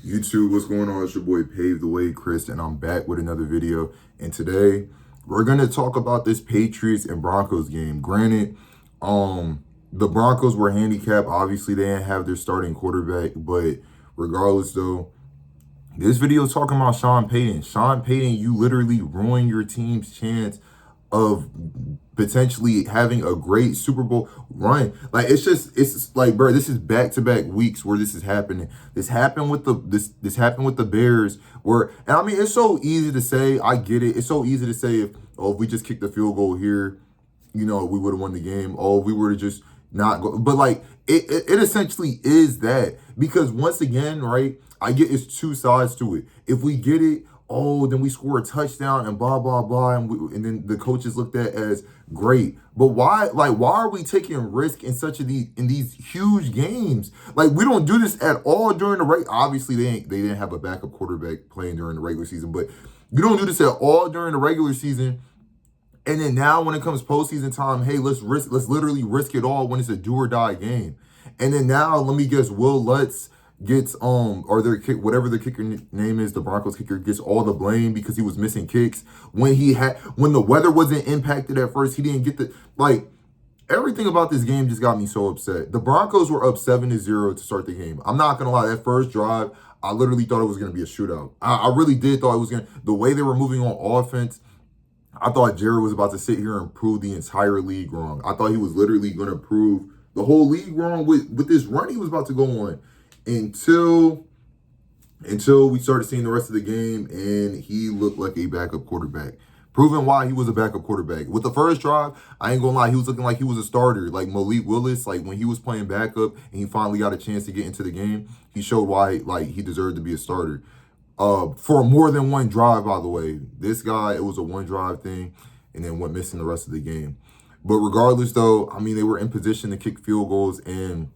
YouTube, what's going on? It's your boy Pave the Way, Chris, and I'm back with another video. And today we're gonna talk about this Patriots and Broncos game. Granted, the Broncos were handicapped. Obviously, they didn't have their starting quarterback, but regardless, though, this video is talking about Sean Payton. Sean Payton, you literally ruined your team's chance of potentially having a great Super Bowl run. Like it's like, bro, this is back-to-back weeks where this is happening. This happened with this happened with the Bears where, and I mean, it's so easy to say, I get it. It's so easy to say if we just kicked the field goal here, we would have won the game. Oh, if we were to just not go. But like it essentially is that, because once again, right, I get it's two sides to it. If we get it, oh, then we score a touchdown and blah, blah, blah. And then the coaches looked at as great. But why are we taking risk in in these huge games? Like, we don't do this at all during the obviously they didn't have a backup quarterback playing during the regular season, but you don't do this at all during the regular season. And then now when it comes postseason time, hey, let's literally risk it all when it's a do or die game. And then now, let me guess, Will Lutz gets or their kick, whatever the kicker name is, the Broncos kicker, gets all the blame because he was missing kicks when the weather wasn't impacted at first. He didn't get everything about this game just got me so upset. The Broncos were up 7-0 to start the game. I'm not gonna lie, that first drive, I literally thought it was gonna be a shootout. I really did thought it was the way they were moving on offense. I thought Jared was about to sit here and prove the entire league wrong. I thought he was literally going to prove the whole league wrong with this run he was about to go on until we started seeing the rest of the game, and he looked like a backup quarterback, proving why he was a backup quarterback. With the first drive, I ain't gonna lie, he was looking like he was a starter. Like Malik Willis, like when he was playing backup and he finally got a chance to get into the game, he showed why he deserved to be a starter. For more than one drive, by the way. This guy, it was a one drive thing and then went missing the rest of the game. But regardless, though, I mean, they were in position to kick field goals, and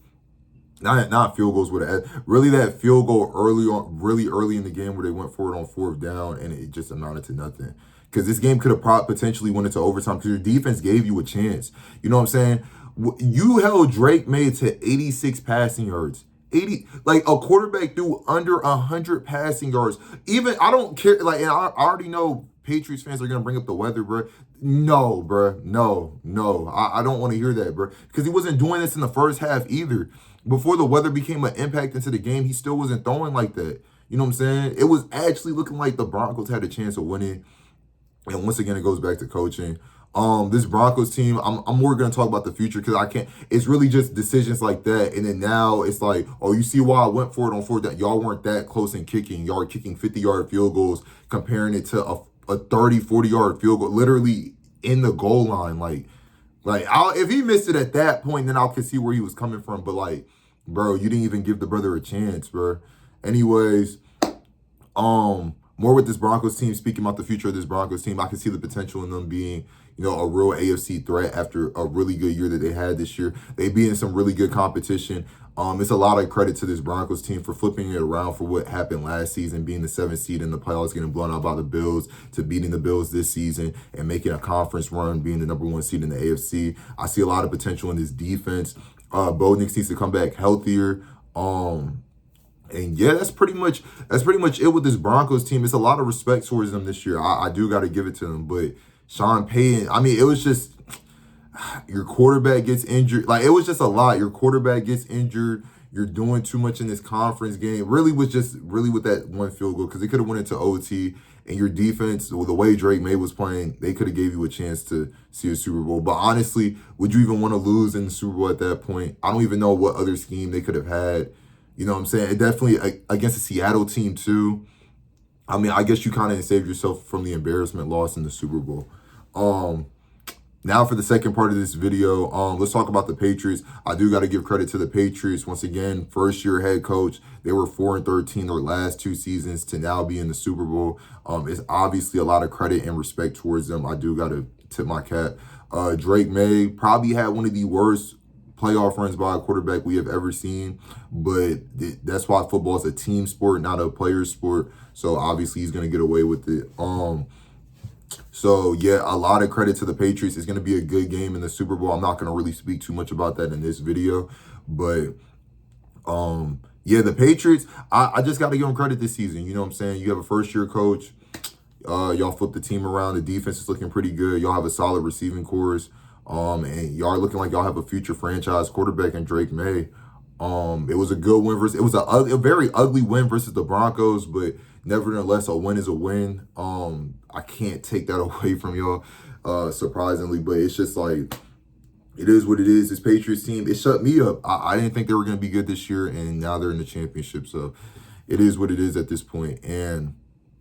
not field goals with really that field goal really early in the game where they went for it on fourth down, and it just amounted to nothing. Because this game could have potentially went into overtime because your defense gave you a chance. You know what I'm saying? You held Drake May to 86 passing yards. 80, like a quarterback threw under 100 passing yards. Even, I don't care, like, and I already know Patriots fans are gonna bring up the weather, bro. No, bro, no. I don't want to hear that, bro, because he wasn't doing this in the first half either. Before the weather became an impact into the game, he still wasn't throwing like that. You know what I'm saying? It was actually looking like the Broncos had a chance of winning. And once again, it goes back to coaching. This Broncos team, I'm more going to talk about the future because I can't, it's really just decisions like that. And then now it's like, oh, you see why I went for it on fourth down. Y'all weren't that close in kicking. Y'all are kicking 50-yard field goals, comparing it to a 30, 40-yard field goal, literally in the goal line. If he missed it at that point, then I could see where he was coming from. But like, bro, you didn't even give the brother a chance, bro. Anyways, more with this Broncos team, speaking about the future of this Broncos team, I can see the potential in them being, a real AFC threat after a really good year that they had this year. They be in some really good competition. It's a lot of credit to this Broncos team for flipping it around for what happened last season, being the 7th seed in the playoffs, getting blown out by the Bills, to beating the Bills this season and making a conference run, being the number 1 seed in the AFC. I see a lot of potential in this defense. Bo Nix needs to come back healthier. And yeah, that's pretty much it with this Broncos team. It's a lot of respect towards them this year. I do got to give it to them. But Sean Payton, I mean, it was just, your quarterback gets injured. Like, it was just a lot. Your quarterback gets injured. You're doing too much in this conference game. Really with that one field goal, because they could have went into OT. And your defense, with the way Drake May was playing, they could have gave you a chance to see a Super Bowl. But honestly, would you even want to lose in the Super Bowl at that point? I don't even know what other scheme they could have had. You know what I'm saying? It definitely, against a Seattle team too. I mean, I guess you kind of saved yourself from the embarrassment loss in the Super Bowl. Now for the second part of this video, let's talk about the Patriots. I do got to give credit to the Patriots. Once again, first-year head coach. They were 4-13 their last 2 seasons to now be in the Super Bowl. It's obviously a lot of credit and respect towards them. I do got to tip my cap. Drake May probably had one of the worst playoff runs by a quarterback we have ever seen, but that's why football is a team sport, not a player sport. So obviously he's going to get away with it. So yeah, a lot of credit to the Patriots. It's going to be a good game in the Super Bowl. I'm not going to really speak too much about that in this video, but Yeah, the Patriots, I just got to give them credit this season. You know what I'm saying? You have a first-year coach. Y'all flipped the team around. The defense is looking pretty good. Y'all have a solid receiving corps. And y'all are looking like y'all have a future franchise quarterback in Drake May. It was a good win versus, it was a very ugly win versus the Broncos, but nevertheless, a win is a win. I can't take that away from y'all, surprisingly, but it's just like, it is what it is. This Patriots team, it shut me up. I didn't think they were going to be good this year, and now they're in the championship. So it is what it is at this point. And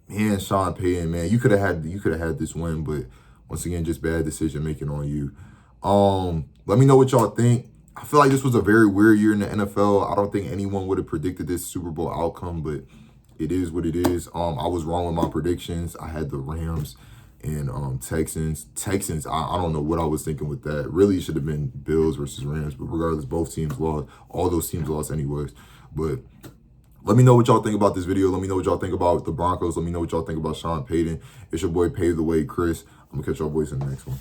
man, Sean Payton, man, you could have had this win, but once again, just bad decision making on you. Let me know what y'all think. I feel like this was a very weird year in the NFL. I don't think anyone would have predicted this Super Bowl outcome, but it is what it is. I was wrong with my predictions. I had the Rams and Texans. I don't know what I was thinking with that. Really, it should have been Bills versus Rams, but regardless, both teams lost. All those teams lost anyways. But let me know what y'all think about this video. Let me know what y'all think about the Broncos. Let me know what y'all think about Sean Payton. It's your boy Pave the Way, Chris. I'm going to catch y'all boys in the next one.